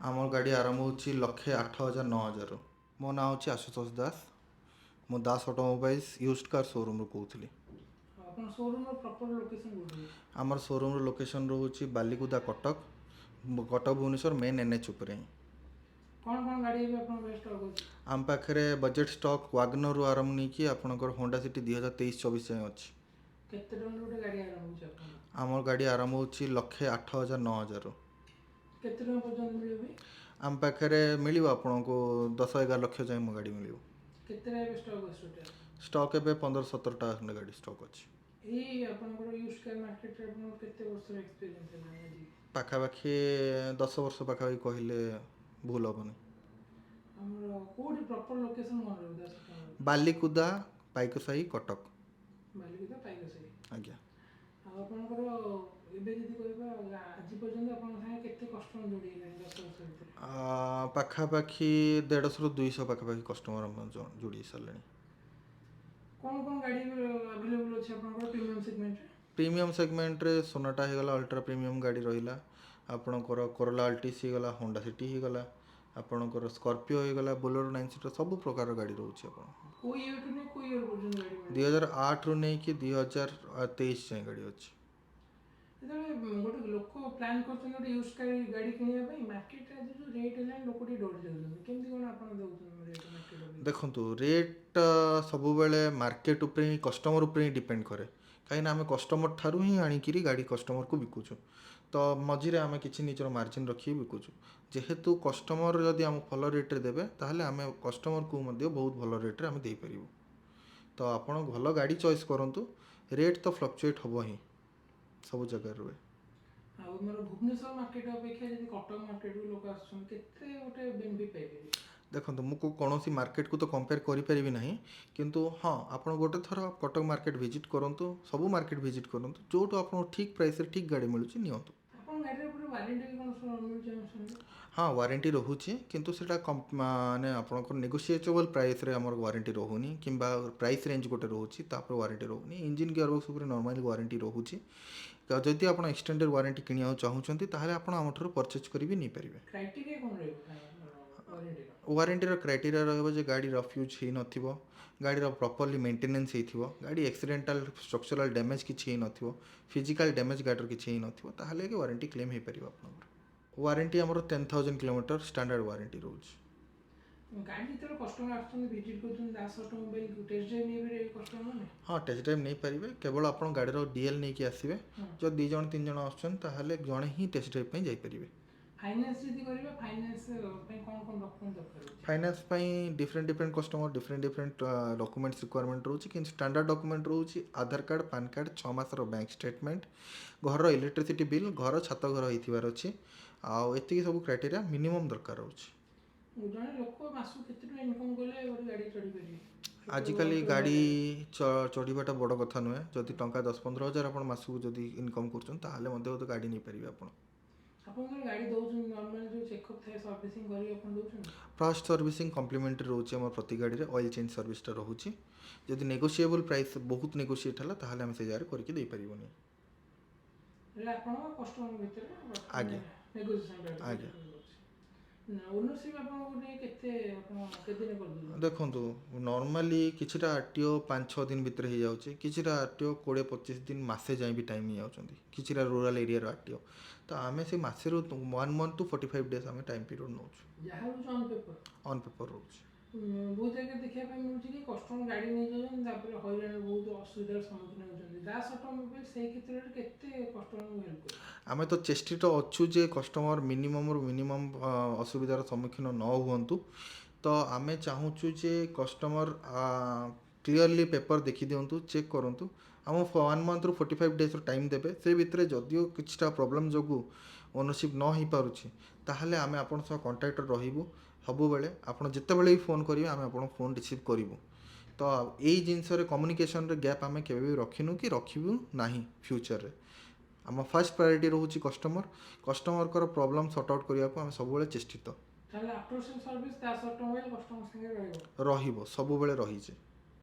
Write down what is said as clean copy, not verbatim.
আমার গাড়ি ଆରମ୍ଭ ହେଉଛି 1,08,000 ମୋ ନାଁ ହେଉଛି ଆଶୁତୋଷ ଦାସ। ମୁଁ ଦାସ ଅଟୋମୋବାଇଲ୍ସ ୟୁଜ୍ଡ କାର୍ ସୋରୁମ୍ରୁ କହୁଥିଲି। ଆପଣ ଶୋରୁମ୍ର ପ୍ରପର୍ ଲୋକେସନ୍ କୋଉଠି ରହୁଛି? ଆମର ସୋରୁମ୍ର ଲୋକେସନ୍ ରହୁଛି ବାଲିକୁଦା କଟକ, କଟକ ଭୁବନେଶ୍ୱର ମେନ୍ NH ଉପରେ ହିଁ। କ'ଣ ଗାଡ଼ି ଏବେ ଆପଣଙ୍କ ପାଖରେ ଷ୍ଟକ୍ ଅଛି? ଆମ ପାଖରେ ବଜେଟ୍ ଷ୍ଟକ୍ ୱାଗନର୍ରୁ ଆରମ୍ଭ ନେଇକି ଆପଣଙ୍କର ହୋଣ୍ଡା ସିଟି 2023-24 ଯାଏଁ ଅଛି। କେତେ ଟଙ୍କାରୁ ଗୋଟେ ଗାଡ଼ି ଆରମ୍ଭ ହେଉଛି ଆପଣଙ୍କର? ଆମର ଗାଡ଼ି ଆରମ୍ଭ ହେଉଛି 1,08,000-9,000। କେତେ ଟଙ୍କା ପର୍ଯ୍ୟନ୍ତ ମିଳିବ ଭାଇ? ଆମ ପାଖରେ ମିଳିବ ଆପଣଙ୍କୁ 10-11 ଲକ୍ଷ ଯାଏଁ ମୋ ଗାଡ଼ି ମିଳିବ। କେତେଟା ଏବେ ଷ୍ଟକ୍ ଅଛି ଟୋଟାଲ୍? ଷ୍ଟକ୍ ଏବେ 15-17ଟା ଖଣ୍ଡେ ଗାଡ଼ି ଷ୍ଟକ୍ ଅଛି। ଏଇ ଆପଣଙ୍କର ୟୁଜ୍ କାର୍ ମାର୍କେଟରେ ଆପଣଙ୍କର କେତେ ବର୍ଷର ଏକ୍ସପିରିଏନ୍ସ ହେଲାଣି ଆଜି? ପାଖାପାଖି 10 ବର୍ଷ ପାଖାପାଖି କହିଲେ ଭୁଲ ହେବନି। ଆମର କେଉଁଠି ପ୍ରପର୍ ଲୋକେସନ୍ କ'ଣ ରହିବ ଦାସ ଆପଣଙ୍କର? ବାଲିକୁଦା ପାଇକସାହି କଟକ। ବାଲିକୁଦା ପାଇକସାହି। ଆଜ୍ଞା। ଆଉ ଆପଣଙ୍କର ଏବେ ଯଦି କହିବା ଆଜି ପର୍ଯ୍ୟନ୍ତ ଆପଣଙ୍କ ସାଙ୍ଗେ କେତେ କଷ୍ଟମର୍ ଯୋଡ଼ି ହେଲେଣି 10 ବର୍ଷ ଭିତରେ? ପାଖାପାଖି 150ରୁ 200 ପାଖାପାଖି କଷ୍ଟମର ଯୋଡ଼ି ସାରିଲେଣି। କ'ଣ ଗାଡ଼ି ଆଭେଲେବୁଲ୍ ଅଛି ଆପଣଙ୍କର ପ୍ରିମିୟମ୍ ସେଗମେଣ୍ଟରେ? ପ୍ରିମିୟମ୍ ସେଗମେଣ୍ଟରେ ସୋନାଟା ହେଇଗଲା, ଅଲ୍ଟ୍ରା ପ୍ରିମିୟମ୍ ଗାଡ଼ି ରହିଲା, ଆପଣଙ୍କର କୋରୋଲା ଅଲ୍ଟିସ୍ ହେଇଗଲା, ହୋଣ୍ଡା ସିଟି ହେଇଗଲା, ଆପଣଙ୍କର ସ୍କର୍ପିଓ ହେଇଗଲା, ବୋଲେରୋ 9 ସିଟର ସବୁ ପ୍ରକାର ଗାଡ଼ି ରହୁଛି ଆପଣ। କେଉଁ ଇୟର୍ଠୁ ନେଇ କେଉଁ ଇୟର୍ ପର୍ଯ୍ୟନ୍ତ ଗାଡ଼ି ମିଳିବ? 2008ରୁ ନେଇକି 2023 ଯାଏଁ ଗାଡ଼ି ଅଛି। ଯେତେବେଳେ ଗୋଟେ ଲୋକ ପ୍ଲାନ୍ କରୁଛନ୍ତି ଗୋଟେ ୟୁଜ୍ ଗାଡ଼ି କିଣିବା ପାଇଁ, ମାର୍କେଟରେ ଆଜି ଯେଉଁ ରେଟ୍ ହେଲାଣି ଲୋକ ଟିକେ ଡରି ଯାଉଛନ୍ତି। କେମିତି କ'ଣ ଆପଣ ଦେଉଛନ୍ତି ରେଟ୍ ମାର୍କେଟ? ଦେଖନ୍ତୁ, ରେଟ୍ ସବୁବେଳେ ମାର୍କେଟ ଉପରେ ହିଁ, କଷ୍ଟମର ଉପରେ ହିଁ ଡିପେଣ୍ଡ କରେ। କାହିଁକିନା ଆମେ କଷ୍ଟମର ଠାରୁ ହିଁ ଆଣିକିରି ଗାଡ଼ି କଷ୍ଟମରକୁ ବିକୁଛୁ, ତ ମଝିରେ ଆମେ କିଛି ନିଜର ମାର୍ଜିନ୍ ରଖିକି ବିକୁଛୁ। ଯେହେତୁ କଷ୍ଟମର ଯଦି ଆମକୁ ଭଲ ରେଟ୍ରେ ଦେବେ, ତାହେଲେ ଆମେ କଷ୍ଟମରକୁ ମଧ୍ୟ ବହୁତ ଭଲ ରେଟ୍ରେ ଆମେ ଦେଇପାରିବୁ। ତ ଆପଣ ଭଲ ଗାଡ଼ି ଚଏସ୍ କରନ୍ତୁ, ରେଟ୍ ତ ଫ୍ଲକ୍ଚୁଏଟ୍ ହେବ ହିଁ, ସବୁ ଜାଗାରେ ରୁହେ। ଆଉ ଆମର ଭୁବନେଶ୍ୱର ମାର୍କେଟ ଅପେକ୍ଷା ଯଦି କଟକ ମାର୍କେଟକୁ ଲୋକ ଆସୁଛନ୍ତି, କେତେ ଗୋଟେ ବେନିଫିଟ୍ ପାଇପାରିବେ? ଦେଖନ୍ତୁ, ମୁଁ କୌଣସି ମାର୍କେଟକୁ ତ କମ୍ପେୟାର କରିପାରିବି ନାହିଁ, କିନ୍ତୁ ହଁ, ଆପଣ ଗୋଟେ ଥର କଟକ ମାର୍କେଟ ଭିଜିଟ୍ କରନ୍ତୁ, ସବୁ ମାର୍କେଟ ଭିଜିଟ୍ କରନ୍ତୁ, ଯେଉଁଠୁ ଆପଣଙ୍କୁ ଠିକ୍ ପ୍ରାଇସ୍ରେ ଠିକ୍ ଗାଡ଼ି ମିଳୁଛି ନିଅନ୍ତୁ। ଆପଣଙ୍କ ଗାଡ଼ିର ଉପରେ ୱାରେଣ୍ଟି କ'ଣ ମିଳୁଛି ଆମ ଶୁଣିଲେ? ହଁ, ୱାରେଣ୍ଟି ରହୁଛି, କିନ୍ତୁ ସେଇଟା ମାନେ ଆପଣଙ୍କର ନେଗୋସିଏଚେବଲ୍ ପ୍ରାଇସ୍ରେ ଆମର ୱାରେଣ୍ଟି ରହୁନି, କିମ୍ବା ପ୍ରାଇସ୍ ରେଞ୍ଜ ଗୋଟେ ରହୁଛି, ତାପରେ ୱାରେଣ୍ଟି ରହୁନି। ଇଞ୍ଜିନ୍ ଗିୟରବକ୍ସ ଉପରେ ନର୍ମାଲି ୱାରେଣ୍ଟି ରହୁଛି। ଯଦି ଆପଣ ଏକ୍ସଟେଣ୍ଡେଡ଼ ୱାରେଣ୍ଟି କିଣିବାକୁ ଚାହୁଁଛନ୍ତି, ତାହେଲେ ଆପଣ ଆମଠାରୁ ପରଚେଜ୍ କରିବି ନେଇପାରିବେ। କ୍ରାଇଟେରିଆ କ'ଣ ରହିବ ୱାରେଣ୍ଟିର? ୱାରେଣ୍ଟିର କ୍ରାଇଟେରିଆ ରହିବ ଯେ ଗାଡ଼ି ରଫ୍ ୟୁଜ୍ ହେଇନଥିବ, ଗାଡ଼ିର ପ୍ରପର୍ଲି ମେଣ୍ଟେନାନ୍ସ ହେଇଥିବ, ଗାଡ଼ି ଆକ୍ସିଡେଣ୍ଟାଲ୍ ଷ୍ଟ୍ରକ୍ଚରାଲ୍ ଡ୍ୟାମେଜ୍ କିଛି ହେଇନଥିବ, ଫିଜିକାଲ୍ ଡ୍ୟାମେଜ୍ ଗାଡ଼ିର କିଛି ହେଇନଥିବ, ତାହେଲେ କି ୱାରେଣ୍ଟି କ୍ଲେମ୍ ହେଇପାରିବ ଆପଣଙ୍କର। ୱାରେଣ୍ଟି ଆମର 10,000 କିଲୋମିଟର ଷ୍ଟାଣ୍ଡାର୍ଡ଼ ୱାରେଣ୍ଟି ରହୁଛି। ଗାଡ଼ି ଯେତେବେଳେ କଷ୍ଟମର ଆସୁଛନ୍ତି ଭିଜିଟ୍ କରୁଛନ୍ତି ଦାସ ଅଟୋମୋବାଇଲ୍, ଟେଷ୍ଟ ଡ୍ରାଇଭ୍ ନେଇପାରିବେ କଷ୍ଟମର ମାନେ? ହଁ, ଟେଷ୍ଟ ଡ୍ରାଇଭ୍ ନେଇପାରିବେ, କେବଳ ଆପଣ ଗାଡ଼ିର DL ନେଇକି ଆସିବେ। ଯଦି 2 ଜଣ 3 ଜଣ ଆସୁଛନ୍ତି, ତାହେଲେ ଜଣେ ହିଁ ଟେଷ୍ଟ ଡ୍ରାଇଭ୍ ପାଇଁ ଯାଇପାରିବେ। ଫାଇନାନ୍ସ ଯଦି କରିବା, ଫାଇନାନ୍ସ ପାଇଁ କ'ଣ ଡକ୍ୟୁମେଣ୍ଟ ଦରକାର ହେଉଛି? ଫାଇନାନ୍ସ ପାଇଁ different customer different documents requirement ରହୁଛି, କିନ୍ତୁ ଷ୍ଟାଣ୍ଡାର୍ଡ଼ ଡକୁମେଣ୍ଟ ରହୁଛି ଆଧାର କାର୍ଡ଼, ପାନ୍ କାର୍ଡ଼, 6 ମାସର ବ୍ୟାଙ୍କ ଷ୍ଟେଟମେଣ୍ଟ, ଘରର ଇଲେକ୍ଟ୍ରିସିଟି ବିଲ୍, ଘର ଛାତ ଘର ହେଇଥିବାର ଅଛି, ଆଉ ଏତିକି ସବୁ କ୍ରାଇଟେରିଆ ମିନିମମ୍ ଦରକାର ରହୁଛି। ଜଣେ ଲୋକ ମାସକୁ କେତେ ଟଙ୍କା ଇନକମ୍ କଲେ ଗୋଟେ ଗାଡ଼ି ଚଢ଼ିପାରିବେ? ଆଜିକାଲି ଗାଡ଼ି ଚଢ଼ିବାଟା ବଡ଼ କଥା ନୁହେଁ। ଯଦି ଟଙ୍କା 10-15 ହଜାର ଆପଣ ମାସକୁ ଯଦି ଇନକମ୍ କରୁଛନ୍ତି, ତାହେଲେ ମଧ୍ୟ ଗୋଟେ ଗାଡ଼ି ନେଇପାରିବେ ଆପଣ। ଆପଣଙ୍କର ଗାଡ଼ି ଦେଉଛନ୍ତି ନର୍ମାଲି ଯେଉଁ ଚେକଅପ୍ ଥାଏ ସର୍ଭିସିଂ କରି ଆପଣ ଦେଉଛନ୍ତି? ଫାଷ୍ଟ ସର୍ଭିସିଂ କମ୍ପ୍ଲିମେଣ୍ଟାରୀ ରହୁଛି ଆମର ପ୍ରତି ଗାଡ଼ିରେ, ଅଏଲ୍ ଚେଞ୍ଜ ସର୍ଭିସଟା ରହୁଛି। ଯଦି ନେଗୋସିଏବଲ୍ ପ୍ରାଇସ୍ ବହୁତ ନେଗୋସିଏଟ୍ ହେଲା, ତାହେଲେ ଆମେ ସେ ଜାଗାରେ କରିକି ଦେଇପାରିବୁନି। ହେଲେ ଆପଣଙ୍କ କଷ୍ଟମର ଭିତରେ ଆଜ୍ଞା ନେଗୋସିଏସନ୍ ଆଜ୍ଞା। ଓନରସିପ୍ ଆପଣଙ୍କୁ ନେଇ କେତେ ଆପଣ କେତେ ଦିନ କରିଦେଉଛନ୍ତି? ଦେଖନ୍ତୁ, ନର୍ମାଲି କିଛିଟା RTO 5-6 ଦିନ ଭିତରେ ହେଇଯାଉଛି, କିଛିଟା RTO 20-25 ଦିନ, ମାସେ ଯାଏଁ ବି ଟାଇମ୍ ନେଇଯାଉଛନ୍ତି, କିଛିଟା ରୁରାଲ୍ ଏରିଆର RTO। ତ ଆମେ ସେ ମାସେରୁ 1 month to 45 days ଆମେ ଟାଇମ୍ ପିରିୟଡ଼ ନେଉଛୁ। ଯାହା ହେଉଛି ଅନ୍ ପେପର୍? ଅନ୍ ପେପର୍ ରହୁଛି। ବହୁତ ଜାଗାରେ ଦେଖିବା ପାଇଁ ମିଳୁଛି କି କଷ୍ଟମର ଗାଡ଼ି ନେଇଯାଉଛନ୍ତି, ତାପରେ ହଇରାଣ ବହୁତ ଅସୁବିଧାର ସମ୍ମୁଖୀନ ହେଉଛନ୍ତି। ଦାସ ଅଟୋମୋବାଇଲ୍ ସେଇ କ୍ଷେତ୍ରରେ କେତେ କଷ୍ଟମରଙ୍କୁ ହେଲ୍ପ କରୁଛି? ଆମେ ତ ଚେଷ୍ଟିତ ଅଛୁ ଯେ କଷ୍ଟମର ମିନିମମ୍ରୁ ମିନିମମ୍ ଅସୁବିଧାର ସମ୍ମୁଖୀନ ନ ହୁଅନ୍ତୁ। ତ ଆମେ ଚାହୁଁଛୁ ଯେ କଷ୍ଟମର କ୍ଲିଅରଲି ପେପର୍ ଦେଖିଦିଅନ୍ତୁ, ଚେକ୍ କରନ୍ତୁ, ଆମ 1 monthରୁ 45 daysର ଟାଇମ୍ ଦେବେ। ସେ ଭିତରେ ଯଦିଓ କିଛିଟା ପ୍ରୋବ୍ଲେମ୍ ଯୋଗୁଁ ଓନରସିପ୍ ନ ହେଇପାରୁଛି, ତାହେଲେ ଆମେ ଆପଣଙ୍କ ସହ କଣ୍ଟାକ୍ଟରେ ରହିବୁ ସବୁବେଳେ। ଆପଣ ଯେତେବେଳେ ବି ଫୋନ୍ କରିବେ, ଆମେ ଆପଣଙ୍କ ଫୋନ୍ ରିସିଭ୍ କରିବୁ। ତ ଏଇ ଜିନିଷରେ କମ୍ୟୁନିକେସନରେ ଗ୍ୟାପ୍ ଆମେ କେବେ ବି ରଖିନୁ କି ରଖିବୁ ନାହିଁ ଫ୍ୟୁଚରରେ। ଆମ ଫାର୍ଷ୍ଟ ପ୍ରାୟୋରିଟି ରହୁଛି କଷ୍ଟମରଙ୍କର ପ୍ରୋବ୍ଲେମ୍ ସର୍ଟ ଆଉଟ୍ କରିବାକୁ ଆମେ ସବୁବେଳେ ଚେଷ୍ଟିତ। ତାହେଲେ after sale service Das automobile customer ସାଙ୍ଗରେ ରହିବ? ରହିବ, ସବୁବେଳେ ରହିଛି।